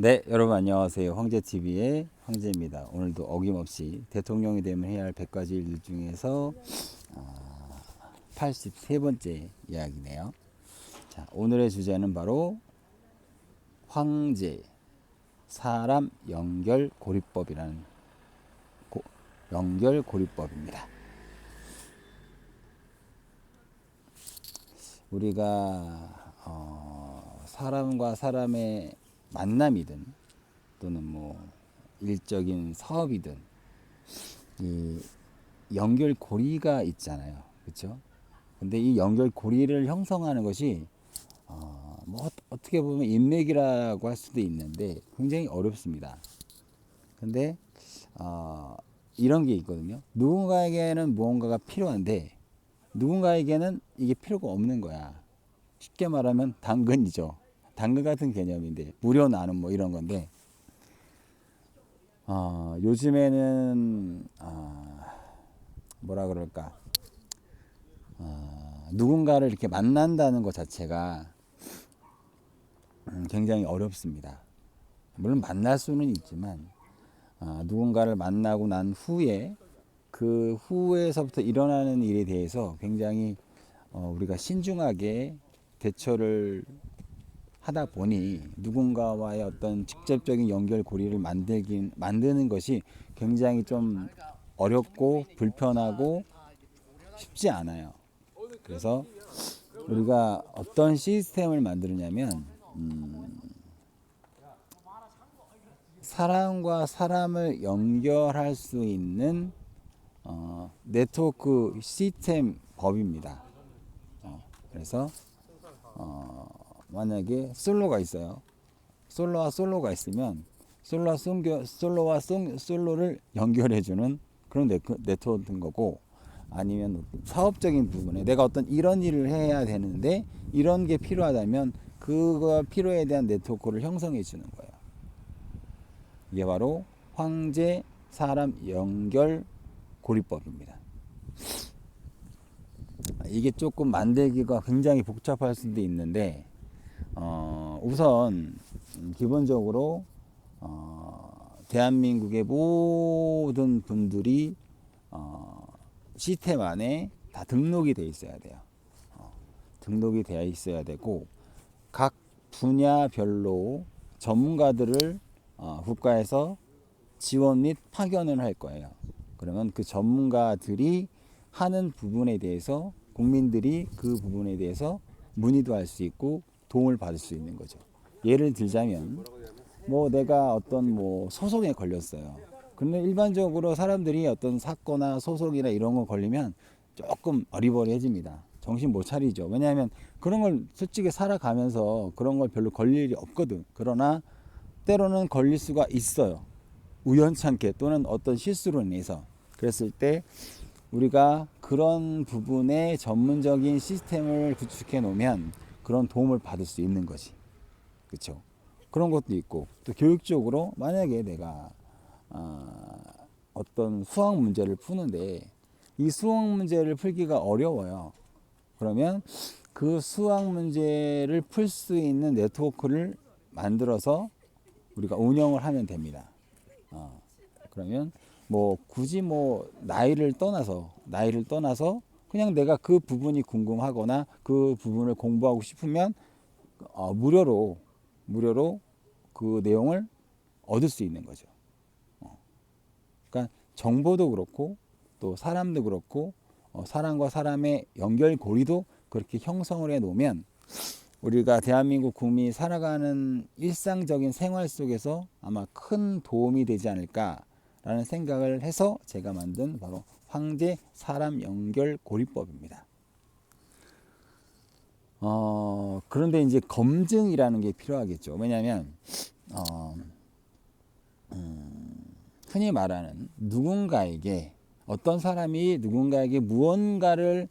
네, 여러분 안녕하세요. 황제TV의 황제입니다. 오늘도 어김없이 대통령이 되면 해야 할 100가지 일들 중에서 83번째 이야기네요. 자, 오늘의 주제는 바로 황제, 사람 연결 고리법이라는 연결 고리법입니다. 우리가 사람과 사람의 만남이든 또는 뭐 일적인 사업이든 이 연결고리가 있잖아요. 그렇죠? 근데 이 연결고리를 형성하는 것이 뭐 어떻게 보면 인맥이라고 할 수도 있는데 굉장히 어렵습니다. 근데 이런 게 있거든요. 누군가에게는 무언가가 필요한데 누군가에게는 이게 필요가 없는 거야. 쉽게 말하면 당근이죠. 당근 같은 개념인데 무료 나눔 뭐 이런 건데 요즘에는 뭐라 그럴까 누군가를 이렇게 만난다는 것 자체가 굉장히 어렵습니다. 물론 만날 수는 있지만 누군가를 만나고 난 후에 그 후에서부터 일어나는 일에 대해서 굉장히 우리가 신중하게 대처를 하다 보니 누군가와의 어떤 직접적인 연결고리를 만드는 것이 굉장히 좀 어렵고 불편하고 쉽지 않아요. 그래서 우리가 어떤 시스템을 만드느냐면 사람과 사람을 연결할 수 있는 네트워크 시스템 법입니다. 그래서 만약에 솔로가 있어요. 솔로와 솔로가 있으면 솔로와 솔로를 연결해주는 그런 네트워크인 거고, 아니면 사업적인 부분에 내가 어떤 이런 일을 해야 되는데 이런 게 필요하다면 그거 필요에 대한 네트워크를 형성해 주는 거예요. 이게 바로 황제 사람 연결 고리법입니다. 이게 조금 만들기가 굉장히 복잡할 수도 있는데 우선 기본적으로 대한민국의 모든 분들이 시스템 안에 다 등록이 돼 있어야 돼요. 등록이 되어 있어야 되고 각 분야별로 전문가들을 국가에서 지원 및 파견을 할 거예요. 그러면 그 전문가들이 하는 부분에 대해서 국민들이 그 부분에 대해서 문의도 할 수 있고 도움을 받을 수 있는 거죠. 예를 들자면 뭐 내가 어떤 뭐 소송에 걸렸어요. 근데 일반적으로 사람들이 어떤 사건이나 소송이나 이런 거 걸리면 조금 어리버리해집니다. 정신 못 차리죠. 왜냐하면 그런 걸 솔직히 살아가면서 그런 걸 별로 걸릴 일이 없거든. 그러나 때로는 걸릴 수가 있어요. 우연찮게 또는 어떤 실수로 인해서. 그랬을 때 우리가 그런 부분에 전문적인 시스템을 구축해 놓으면 그런 도움을 받을 수 있는 거지. 그렇죠? 그런 것도 있고, 또 교육적으로 만약에 내가 어떤 수학 문제를 푸는데 이 수학 문제를 풀기가 어려워요. 그러면 그 수학 문제를 풀 수 있는 네트워크를 만들어서 우리가 운영을 하면 됩니다. 그러면 뭐 굳이 뭐 나이를 떠나서 그냥 내가 그 부분이 궁금하거나 그 부분을 공부하고 싶으면 무료로 그 내용을 얻을 수 있는 거죠. 그러니까 정보도 그렇고 또 사람도 그렇고 사람과 사람의 연결고리도 그렇게 형성을 해 놓으면 우리가 대한민국 국민이 살아가는 일상적인 생활 속에서 아마 큰 도움이 되지 않을까라는 생각을 해서 제가 만든 바로 황제 사람 연결 고리법입니다. 그런데 이제 검증이라는 게 필요하겠죠. 왜냐하면 흔히 말하는 누군가에게 어떤 사람이 누군가에게 무언가를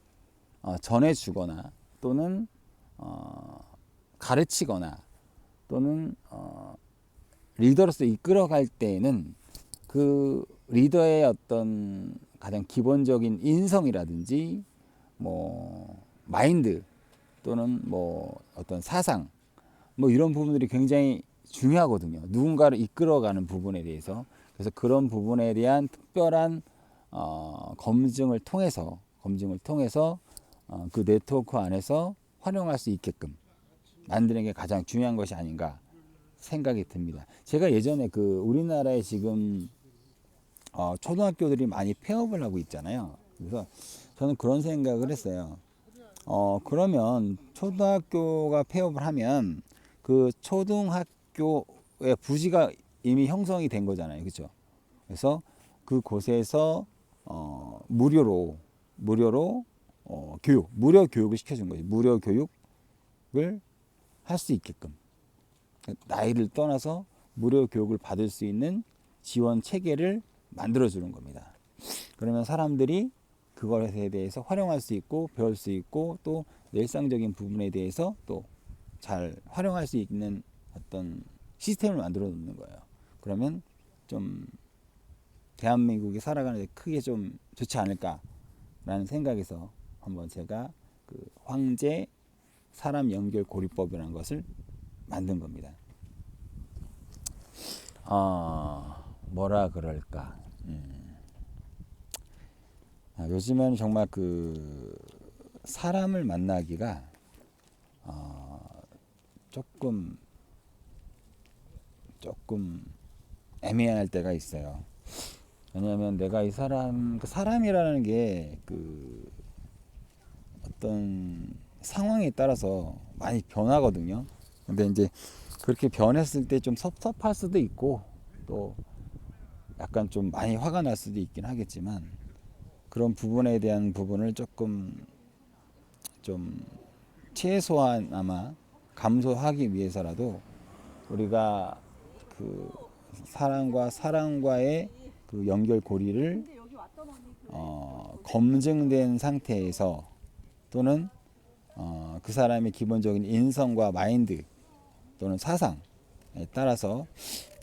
전해주거나 또는 가르치거나 또는 리더로서 이끌어갈 때에는 그 리더의 어떤 가장 기본적인 인성이라든지 뭐 마인드 또는 뭐 어떤 사상 뭐 이런 부분들이 굉장히 중요하거든요. 누군가를 이끌어가는 부분에 대해서. 그래서 그런 부분에 대한 특별한 검증을 통해서 그 네트워크 안에서 활용할 수 있게끔 만드는 게 가장 중요한 것이 아닌가 생각이 듭니다. 제가 예전에 그 우리나라에 지금 초등학교들이 많이 폐업을 하고 있잖아요. 그래서 저는 그런 생각을 했어요. 그러면 초등학교가 폐업을 하면 그 초등학교의 부지가 이미 형성이 된 거잖아요. 그렇죠? 그래서 그곳에서 무료로 무료 교육을 시켜준 거죠. 무료 교육을 할 수 있게끔 나이를 떠나서 무료 교육을 받을 수 있는 지원 체계를 만들어 주는 겁니다. 그러면 사람들이 그것에 대해서 활용할 수 있고 배울 수 있고 또 일상적인 부분에 대해서 또 잘 활용할 수 있는 어떤 시스템을 만들어 놓는 거예요. 그러면 좀 대한민국이 살아가는 데 크게 좀 좋지 않을까라는 생각에서 한번 제가 그 황제 사람 연결 고리법이라는 것을 만든 겁니다. 뭐라 그럴까? 요즘에는 정말 그 사람을 만나기가 조금 애매할 때가 있어요. 왜냐하면 내가 이 사람이라는 게 그 어떤 상황에 따라서 많이 변하거든요. 근데 이제 그렇게 변했을 때 좀 섭섭할 수도 있고 또 약간 좀 많이 화가 날 수도 있긴 하겠지만 그런 부분에 대한 부분을 조금 좀 최소한 아마 감소하기 위해서라도 우리가 그 사람과의 그 연결 고리를 검증된 상태에서 또는 그 사람의 기본적인 인성과 마인드 또는 사상에 따라서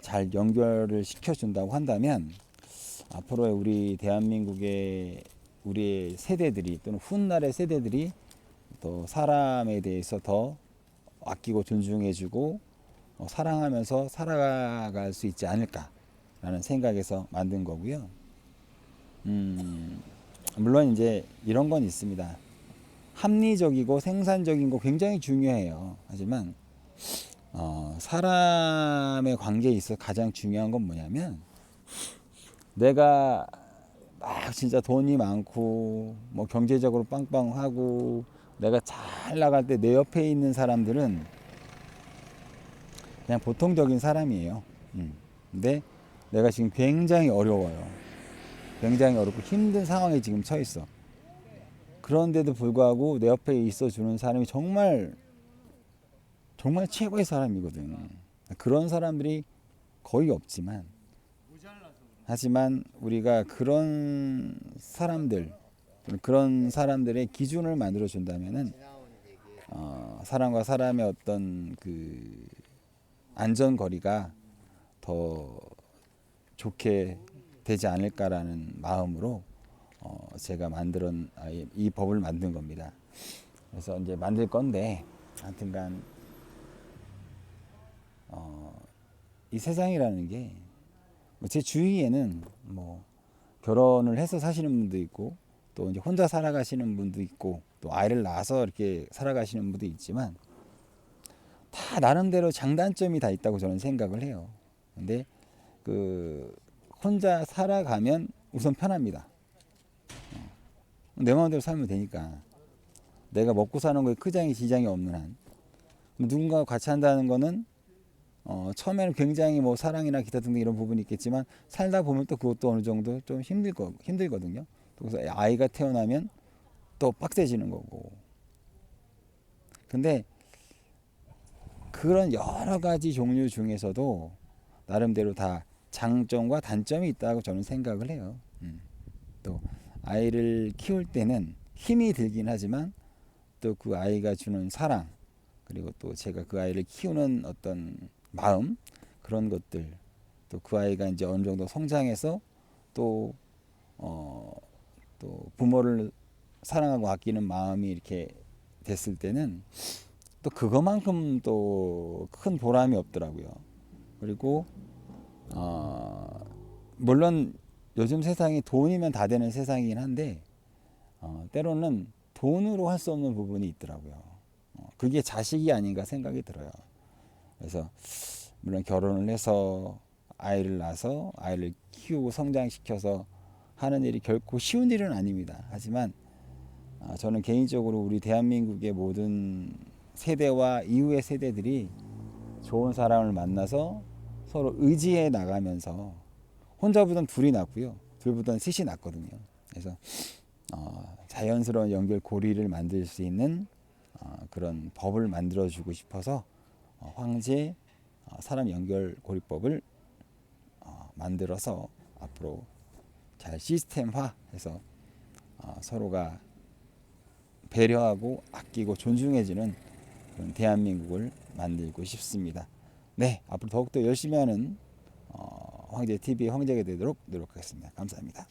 잘 연결을 시켜준다고 한다면 앞으로의 우리 대한민국의 우리의 세대들이 또는 훗날의 세대들이 또 사람에 대해서 더 아끼고 존중해주고 사랑하면서 살아갈 수 있지 않을까라는 생각에서 만든 거고요. 물론 이제 이런 건 있습니다. 합리적이고 생산적인 거 굉장히 중요해요. 하지만 사람의 관계에 있어 가장 중요한 건 뭐냐면 내가 막 진짜 돈이 많고 뭐 경제적으로 빵빵하고 내가 잘 나갈 때 내 옆에 있는 사람들은 그냥 보통적인 사람이에요. 근데 내가 지금 굉장히 어려워요. 굉장히 어렵고 힘든 상황에 지금 처해 있어. 그런데도 불구하고 내 옆에 있어 주는 사람이 정말 최고의 사람이거든. 그런 사람들이 거의 없지만 하지만 우리가 그런 사람들의 기준을 만들어 준다면은 사람과 사람의 어떤 그 안전거리가 더 좋게 되지 않을까라는 마음으로 제가 이 법을 만든 겁니다. 그래서 이제 만들 건데 하여튼간 이 세상이라는 게 제 주위에는 뭐 결혼을 해서 사시는 분도 있고 또 이제 혼자 살아가시는 분도 있고 또 아이를 낳아서 이렇게 살아가시는 분도 있지만 다 나름대로 장단점이 다 있다고 저는 생각을 해요. 근데 그 혼자 살아가면 우선 편합니다. 내 마음대로 살면 되니까 내가 먹고 사는 거에 크장이 지장이 없는 한 누군가와 같이 한다는 거는 처음에는 굉장히 뭐 사랑이나 기타 등등 이런 부분이 있겠지만 살다 보면 또 그것도 어느 정도 좀 힘들거든요. 그래서 아이가 태어나면 또 빡세지는 거고. 근데 그런 여러 가지 종류 중에서도 나름대로 다 장점과 단점이 있다고 저는 생각을 해요. 또 아이를 키울 때는 힘이 들긴 하지만 또 그 아이가 주는 사랑 그리고 또 제가 그 아이를 키우는 어떤 마음 그런 것들 또 그 아이가 이제 어느 정도 성장해서 또 또 부모를 사랑하고 아끼는 마음이 이렇게 됐을 때는 또 그것만큼 또 큰 보람이 없더라고요. 그리고 물론 요즘 세상이 돈이면 다 되는 세상이긴 한데 때로는 돈으로 할 수 없는 부분이 있더라고요. 그게 자식이 아닌가 생각이 들어요. 그래서 물론 결혼을 해서 아이를 낳아서 아이를 키우고 성장시켜서 하는 일이 결코 쉬운 일은 아닙니다. 하지만 저는 개인적으로 우리 대한민국의 모든 세대와 이후의 세대들이 좋은 사람을 만나서 서로 의지해 나가면서 혼자보단 둘이 낫고요. 둘보다는 셋이 낫거든요. 그래서 자연스러운 연결 고리를 만들 수 있는 그런 법을 만들어주고 싶어서 황제 사람 연결 고리법을 만들어서 앞으로 잘 시스템화해서 서로가 배려하고 아끼고 존중해주는 그런 대한민국을 만들고 싶습니다. 네, 앞으로 더욱더 열심히 하는 황제 TV의 황제가 되도록 노력하겠습니다. 감사합니다.